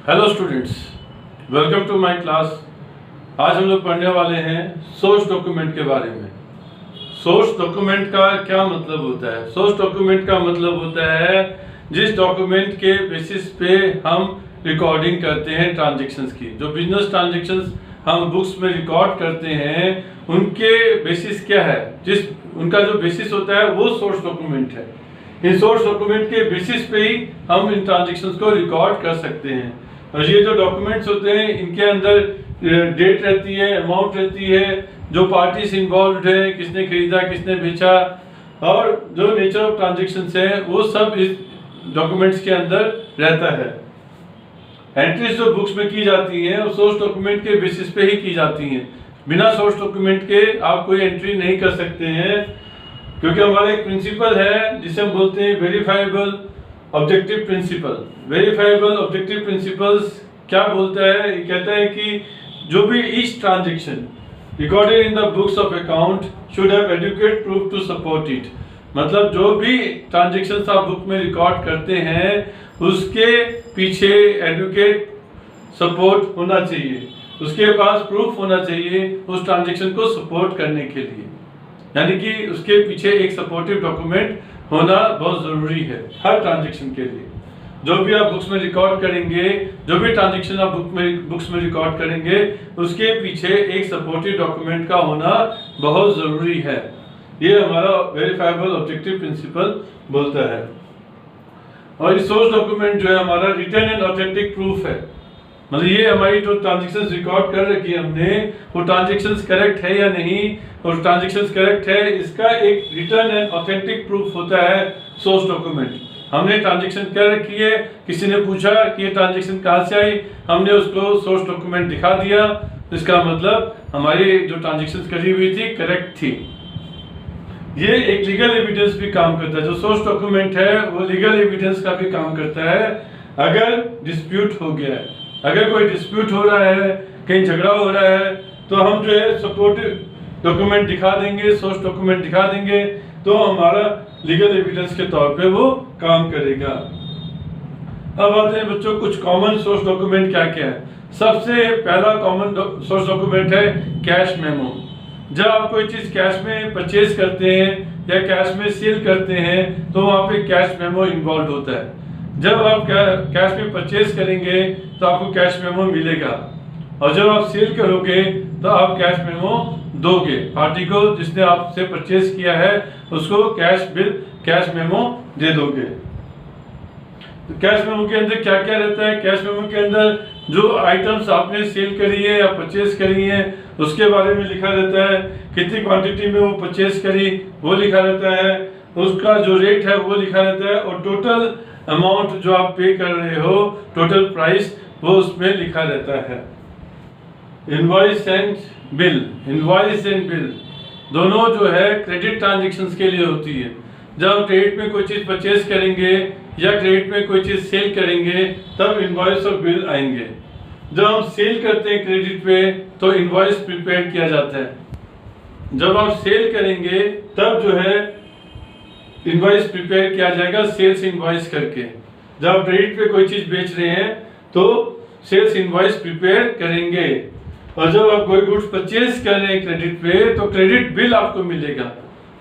Hello students, welcome to my class. आज हम लोग पढ़ने वाले हैं सोर्स डॉक्यूमेंट के बारे में। सोर्स डॉक्यूमेंट का क्या मतलब होता है? सोर्स डॉक्यूमेंट का मतलब होता है जिस डॉक्यूमेंट के बेसिस पे हम रिकॉर्डिंग करते हैं ट्रांजैक्शंस की। जो बिजनेस ट्रांजैक्शंस हम बुक्स में रिकॉर्ड करते हैं उनके बेसिस क्या है, उनका जो बेसिस होता है वो सोर्स डॉक्यूमेंट है। इन सोर्स डॉक्यूमेंट के बेसिस पे ही हम इन ट्रांजैक्शंस को रिकॉर्ड कर सकते हैं। और ये जो डॉक्यूमेंट्स होते हैं इनके अंदर डेट रहती है, अमाउंट रहती है, जो पार्टीज इन्वॉल्व है, किसने खरीदा किसने बेचा, और जो नेचर ऑफ ट्रांजैक्शंस है वो सब इस डॉक्यूमेंट्स के अंदर रहता है। एंट्रीज जो बुक्स में की जाती हैं वो सोर्स डॉक्यूमेंट के बेसिस पे ही की जाती हैं। बिना सोर्स डॉक्यूमेंट के आप कोई एंट्री नहीं कर सकते हैं, क्योंकि हमारा एक प्रिंसिपल है जिसे हम बोलते हैं verifiable objective principle. Verifiable objective principles क्या बोलता है? ये कहता है कि जो भी each transaction recorded in the books of account should have adequate proof to support it. मतलब जो भी ट्रांजैक्शंस आप बुक में रिकॉर्ड करते हैं उसके पीछे एडुकेट सपोर्ट होना चाहिए, उसके पास प्रूफ होना चाहिए उस ट्रांजैक्शन को सपोर्ट करने के लिए। यानी कि उसके पीछे एक सपोर्टिव डॉक्यूमेंट होना बहुत जरूरी है हर ट्रांजैक्शन के लिए। जो भी आप बुक्स में रिकॉर्ड करेंगे, जो भी ट्रांजैक्शन आप बुक्स में रिकॉर्ड करेंगे, उसके पीछे एक सपोर्टिव डॉक्यूमेंट का होना बहुत जरूरी है। ये हमारा वेरीफाइबल ऑब्जेक्टिव प्रिंसिपल बोलता है। और ये सोर्स डॉक्यूमेंट जो है हमारा रिटन एंड ऑथेंटिक प्रूफ है। मतलब ये हमारी जो ट्रांजैक्शंस रिकॉर्ड कर रखी है हमने, वो ट्रांजैक्शंस करेक्ट है या नहीं, और ट्रांजैक्शंस करेक्ट है इसका एक रिटन एंड ऑथेंटिक प्रूफ होता है सोर्स डॉक्यूमेंट। हमने ट्रांजैक्शन कर रखी है, किसी ने पूछा कि ये ट्रांजैक्शन कहाँ से आई, हमने उसको सोर्स डॉक्यूमेंट दिखा दिया, इसका मतलब हमारी जो ट्रांजैक्शंस करी हुई थी करेक्ट थी। ये एक लीगल एविडेंस भी काम करता है। जो सोर्स डॉक्यूमेंट है वो लीगल एविडेंस का भी काम करता है। अगर डिस्प्यूट हो गया है, अगर कोई डिस्प्यूट हो रहा है, कहीं झगड़ा हो रहा है, तो हम जो है सपोर्टिव डॉक्यूमेंट दिखा देंगे, सोर्स डॉक्यूमेंट दिखा देंगे, तो हमारा लीगल एविडेंस के तौर पे वो काम करेगा। अब आते हैं बच्चों कुछ कॉमन सोर्स डॉक्यूमेंट क्या क्या है। सबसे पहला कॉमन सोर्स डॉक्यूमेंट है कैश मेमो। जब आप कोई चीज कैश में परचेज करते हैं या कैश में सेल करते हैं तो वहाँ पे कैश मेमो इन्वॉल्व होता है। जब आप कैश में परचेज करेंगे तो आपको कैश मेमो मिलेगा, और जब आप सेल करोगे तो आप कैश मेमो दोगे पार्टी को जिसने आपसे परचेज किया है, उसको कैश मेमो दे दोगे। तो कैश मेमो के अंदर क्या क्या रहता है? कैश मेमो के अंदर जो आइटम्स आपने सेल करी है या परचेज करी है उसके बारे में लिखा रहता है, कितनी क्वांटिटी में वो परचेज करी वो लिखा रहता है, उसका जो रेट है वो लिखा रहता है, और टोटल अमाउंट जो आप पे कर रहे हो, टोटल प्राइस, वो उसमें लिखा रहता है। Invoice and bill. Invoice and bill दोनों जो है क्रेडिट ट्रांजैक्शंस के लिए होती है। जब हम क्रेडिट में कोई चीज परचेज करेंगे या क्रेडिट में कोई चीज सेल करेंगे तब इनवॉइस और बिल आएंगे। जब हम सेल करते हैं क्रेडिट पे तो इनवॉइस प्रिपेयर किया जाता है। जब आप सेल करेंगे तब जो है इनवॉइस प्रिपेयर किया जाएगा सेल्स इनवॉइस करके। जब आप क्रेडिट पे कोई चीज बेच रहे हैं तो सेल्स इनवॉइस प्रिपेयर करेंगे, और जब आप कोई गुड्स परचेज कर रहे हैं क्रेडिट पे तो क्रेडिट बिल आपको मिलेगा।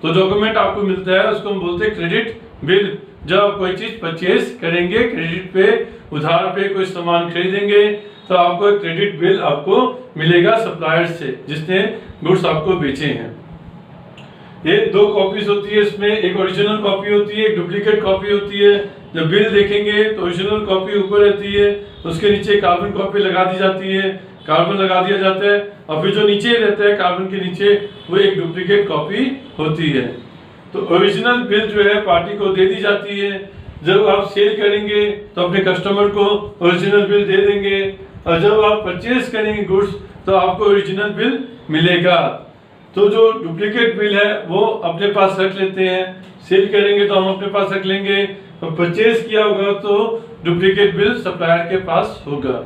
तो डॉक्यूमेंट आपको मिलता है उसको हम बोलते हैं क्रेडिट बिल। जब आप कोई चीज परचेज करेंगे क्रेडिट पे, उधार पे कोई सामान खरीदेंगे तो आपको एक क्रेडिट बिल आपको मिलेगा सप्लायर से जिसने गुड्स आपको बेचे हैं। ये दो कॉपीज होती है इसमें, एक ओरिजिनल कॉपी होती है, एक डुप्लीकेट कॉपी होती है। जब बिल देखेंगे तो ओरिजिनल कॉपी ऊपर रहती है, उसके नीचे कार्बन कॉपी लगा दी जाती है, कार्बन लगा दिया जाता है, और फिर जो नीचे रहता है कार्बन के नीचे वो एक डुप्लीकेट कॉपी होती है। तो ओरिजिनल बिल जो है पार्टी को दे दी जाती है। जब आप सेल करेंगे तो अपने कस्टमर को ओरिजिनल बिल दे देंगे, और जब आप परचेज करेंगे गुड्स तो आपको ओरिजिनल बिल मिलेगा। तो जो डुप्लीकेट बिल है वो अपने पास रख लेते हैं, सेल करेंगे तो हम अपने पास रख लेंगे, और परचेज किया होगा तो डुप्लीकेट बिल सप्लायर के पास होगा।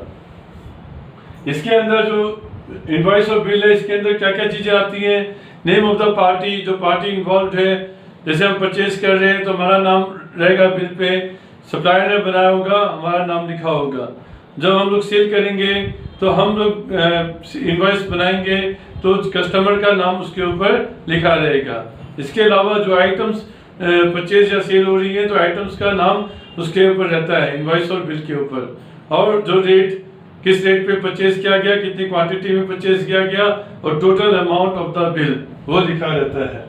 इसके अंदर जो इनवॉइस और बिल है इसके अंदर क्या क्या चीजें आती हैं? नेम ऑफ द पार्टी, जो पार्टी इन्वॉल्व है, जैसे हम परचेज कर रहे हैं तो हमारा नाम रहेगा बिल पे, सप्लायर ने बनाया होगा, हमारा नाम लिखा होगा। जब हम लोग सेल करेंगे तो हम लोग इनवॉइस बनाएंगे तो कस्टमर का नाम उसके ऊपर लिखा रहेगा। इसके अलावा जो आइटम्स परचेज या सेल हो रही है तो आइटम्स का नाम उसके ऊपर रहता है इनवॉइस और बिल के ऊपर, और जो रेट किस रेट पे परचेज किया गया, कितनी क्वांटिटी में परचेज किया गया और total amount of the bill वो लिखा रहता है।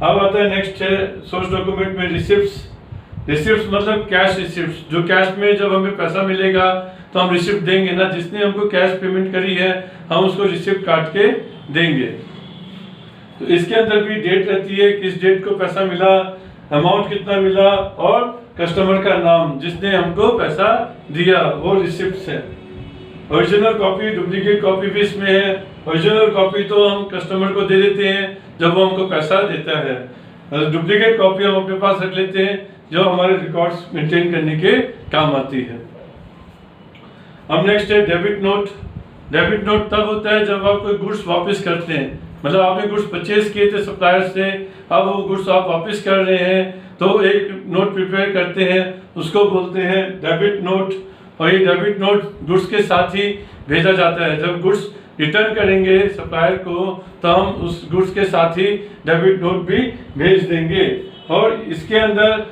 अब आता है नेक्स्ट है सोर्स डॉक्यूमेंट में रिसिप्ट्स। रिसिप्ट्स मतलब कैश रिसिप्ट्स, जो कैश में जब हमें पैसा मिलेगा तो हम रिसिप्ट देंगे ना, जिसने हमको कैश पेमेंट करी है हम उसको रिसिप्ट काट के देंगे। तो इसके अंदर भी डेट रहती है, किस डेट को पैसा मिला, अमाउंट कितना मिला और कस्टमर का नाम जिसने हमको पैसा दिया, वो रिसिप्ट्स है। ओरिजिनल कॉपी डुप्लीकेट कॉपी भी इसमें है। ओरिजिनल कॉपी तो हम कस्टमर को दे देते हैं जब वो हमको पैसा देता है, डुप्लीकेट कॉपी हम अपने पास रख लेते हैं जो हमारे रिकॉर्ड्स मेंटेन करने के काम आती है। अब नेक्स्ट है डेबिट नोट। डेबिट नोट तब होता है जब आप कोई गुड्स वापस करते हैं, मतलब आपने गुड्स परचेज किए थे सप्लायर से, अब वो गुड्स आप वापस कर रहे हैं तो एक नोट प्रिपेयर करते हैं, उसको बोलते हैं डेबिट नोट। और ये डेबिट नोट गुड्स के साथ ही भेजा जाता है। जब गुड्स रिटर्न करेंगे सप्लायर को तो हम उस गुड्स के साथ ही डेबिट नोट भी भेज देंगे, और इसके अंदर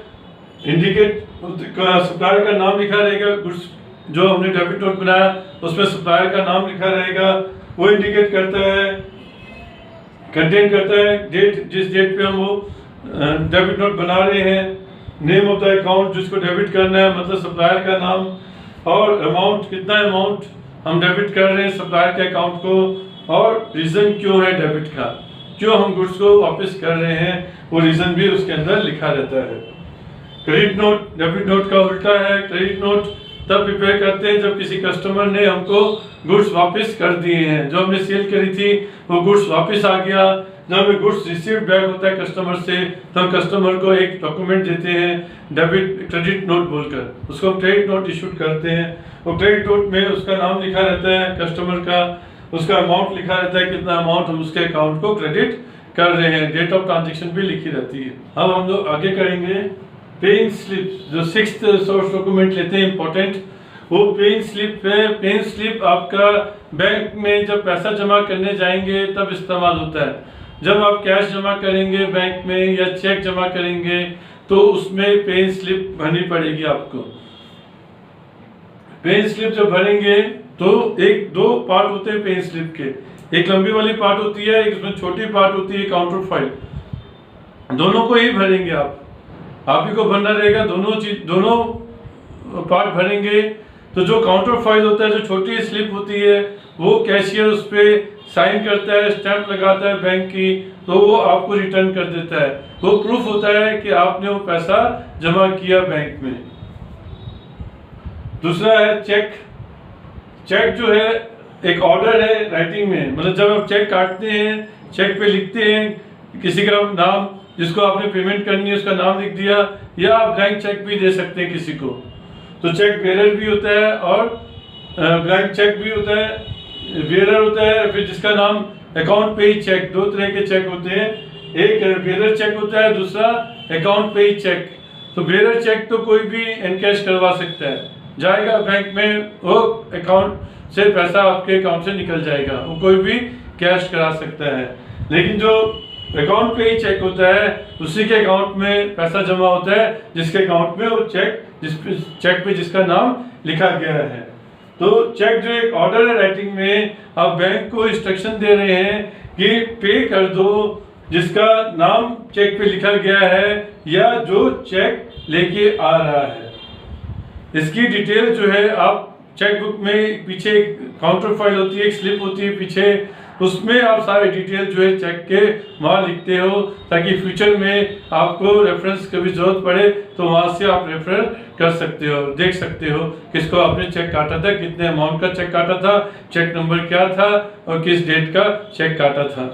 इंडिकेट सप्लायर का नाम लिखा रहेगा। गुड्स जो हमने डेबिट नोट बनाया उसमें सप्लायर का नाम लिखा रहेगा, वो इंडिकेट करता है, कंटेन करता है डेट, जिस डेट पे हम वो डेबिट नोट बना रहे हैं, नेम ऑफ द अकाउंट जिसको डेबिट करना है मतलब सप्लायर का नाम, और अमाउंट कितना अमाउंट हम डेबिट कर रहे हैं सप्लायर के अकाउंट को, और रीज़न क्यों है डेबिट का, क्यों हम गुड्स को वापस कर रहे हैं वो रीज़न भी उसके अंदर लिखा रहता है। क्रेडिट नोट डेबिट नोट का उल्टा है। क्रेडिट नोट तब प्रिपेयर करते हैं जब किसी कस्टमर ने हमको गुड्स वापस कर दिए हैं, जो हमने सेल करी थी वो गुड्स वापस आ गया। जब हमें गुड्स रिसीव बैक होता है कस्टमर से तो हम कस्टमर को एक डॉक्यूमेंट देते हैं डेबिट क्रेडिट नोट बोलकर, उसको हम क्रेडिट नोट इशूड करते हैं। वो क्रेडिट नोट में उसका नाम लिखा रहता है कस्टमर का, उसका अमाउंट लिखा रहता है कितना अमाउंट हम उसके अकाउंट को क्रेडिट कर रहे हैं, डेट ऑफ ट्रांजेक्शन भी लिखी रहती है। अब हम लोग आगे करेंगे पेइंग स्लिप, जो 6th सोर्स डॉक्यूमेंट लेते हैं इंपॉर्टेंट, वो पेइंग स्लिप है। पेइंग स्लिप आपका बैंक में जब पैसा जमा करने जाएंगे तब इस्तेमाल होता है। जब आप कैश जमा करेंगे बैंक में या चेक जमा करेंगे तो उसमें पेइंग स्लिप भरनी पड़ेगी आपको। पेइंग स्लिप जब भरेंगे तो एक दो पार्ट होते हैं पेइंग स्लिप के, एक लंबी वाली पार्ट होती है, एक उसमें छोटी पार्ट होती है काउंटर फाइल, दोनों को ही भरेंगे आप ही को भरना रहेगा। दोनों पार्ट भरेंगे तो जो काउंटर फाइल होता है, जो छोटी स्लिप होती है, वो कैशियर उस पर साइन करता है, स्टैंप लगाता है बैंक की, तो वो आपको रिटर्न कर देता है। वो प्रूफ होता है कि आपने वो पैसा जमा किया बैंक में। दूसरा है चेक। चेक जो है एक ऑर्डर है राइटिंग में, मतलब जब आप चेक काटते हैं चेक पे लिखते हैं किसी का नाम, जिसको आपने पेमेंट करनी है उसका नाम लिख दिया, या आप ब्लैंक चेक भी दे सकते हैं किसी को। तो चेक बेरर भी होता है और ब्लैंक चेक भी होता है, बेरर होता है, फिर जिसका नाम अकाउंट पे ही चेक। दो तरह के चेक होते हैं, एक बेरर चेक होता है, दूसरा अकाउंट पे ही चेक। तो बेरर चेक तो कोई भी एनकैश करवा सकता है, जाएगा बैंक में, वो अकाउंट से पैसा आपके अकाउंट से निकल जाएगा, वो कोई भी कैश करा सकता है। लेकिन जो अकाउंट पे ही चेक होता है उसी के अकाउंट में पैसा जमा होता है जिसके अकाउंट में वो चेक पे जिसका नाम लिखा गया है। तो चेक जो एक ऑर्डर है राइटिंग में, आप बैंक को इंस्ट्रक्शन दे रहे हैं कि पे कर दो जिसका नाम चेक पे लिखा गया है या जो चेक लेके आ रहा है। इसकी डिटेल जो है आप चेक बुक में पीछे एक काउंटर फाइल होती है, एक स्लिप होती है पीछे, उसमें आप सारे डिटेल जो है चेक के वहाँ लिखते हो ताकि फ्यूचर में आपको रेफरेंस कभी जरूरत पड़े तो वहाँ से आप रेफर कर सकते हो, देख सकते हो किसको आपने चेक काटा था, कितने अमाउंट का चेक काटा था, चेक नंबर क्या था और किस डेट का चेक काटा था।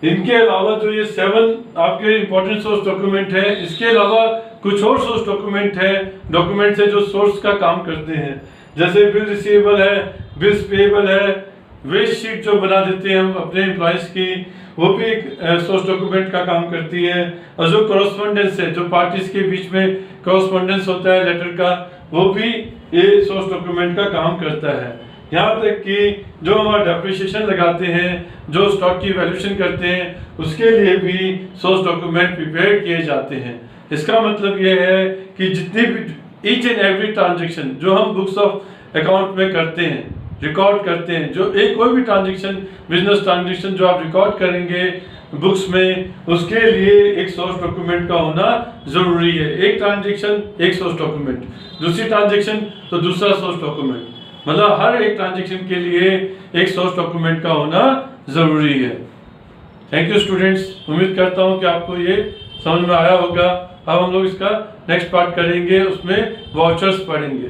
इनके अलावा जो ये 7 आपके इंपॉर्टेंट सोर्स डॉक्यूमेंट है, इसके अलावा कुछ और सोर्स डॉक्यूमेंट है, डॉक्यूमेंट है जो सोर्स का काम करते हैं, जैसे बिल रिसीवेबल है, बिल्स पेएबल है, वेज शीट जो बना देते हैं हम अपने एम्प्लॉयज की, वो भी एक सोर्स डॉक्यूमेंट का काम करती है। और जो कॉरेस्पॉन्डेंस है, जो पार्टीज के बीच में कॉरेस्पॉन्डेंस होता है लेटर का, वो भी ये सोर्स डॉक्यूमेंट का काम करता है। यहाँ तक कि जो हमारा डेप्रिसिएशन लगाते हैं, जो स्टॉक की वैल्यूएशन करते हैं, उसके लिए भी सोर्स डॉक्यूमेंट प्रिपेयर किए जाते हैं। इसका मतलब ये है कि जितनी भी ईच एंड एवरी ट्रांजेक्शन जो हम बुक्स ऑफ अकाउंट में करते हैं, रिकॉर्ड करते हैं, जो एक कोई भी ट्रांजेक्शन, बिजनेस ट्रांजेक्शन जो आप रिकॉर्ड करेंगे बुक्स में, उसके लिए एक सोर्स डॉक्यूमेंट का होना जरूरी है। एक ट्रांजेक्शन एक सोर्स डॉक्यूमेंट, दूसरी ट्रांजेक्शन तो दूसरा सोर्स डॉक्यूमेंट, मतलब हर एक ट्रांजेक्शन के लिए एक सोर्स डॉक्यूमेंट का होना जरूरी है। थैंक यू स्टूडेंट्स, उम्मीद करता हूँ कि आपको ये समझ में आया होगा। अब हम लोग इसका नेक्स्ट पार्ट करेंगे, उसमें वाउचर्स पढ़ेंगे।